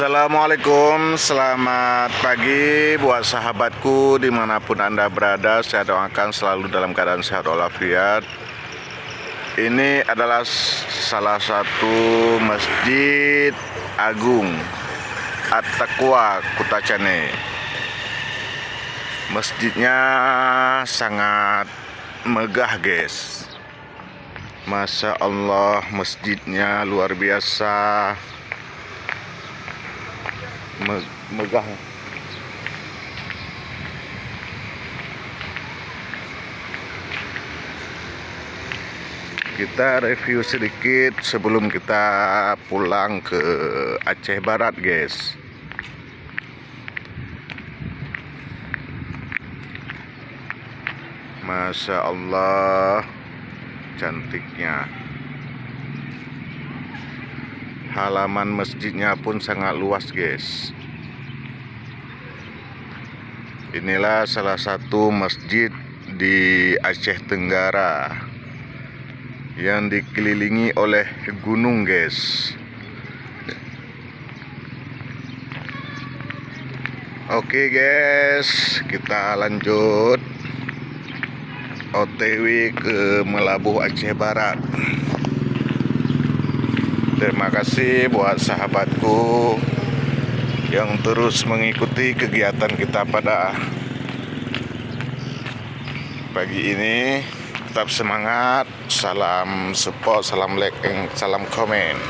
Assalamualaikum, selamat pagi buat sahabatku dimanapun Anda berada. Saya doakan selalu dalam keadaan sehat walafiat. Ini adalah salah satu masjid agung At-Taqwa Kutacane. Masjidnya sangat megah, guys. Masya Allah, masjidnya luar biasa megah. Kita review sedikit sebelum kita pulang ke Aceh Barat, guys. Masya Allah, cantiknya. Halaman masjidnya pun sangat luas, guys. Inilah salah satu masjid di Aceh Tenggara yang dikelilingi oleh gunung, guys. Oke, guys, kita lanjut OTW ke Melabuh Aceh Barat. Terima kasih buat sahabatku yang terus mengikuti kegiatan kita pada pagi ini. Tetap semangat, salam support, salam like, salam komen.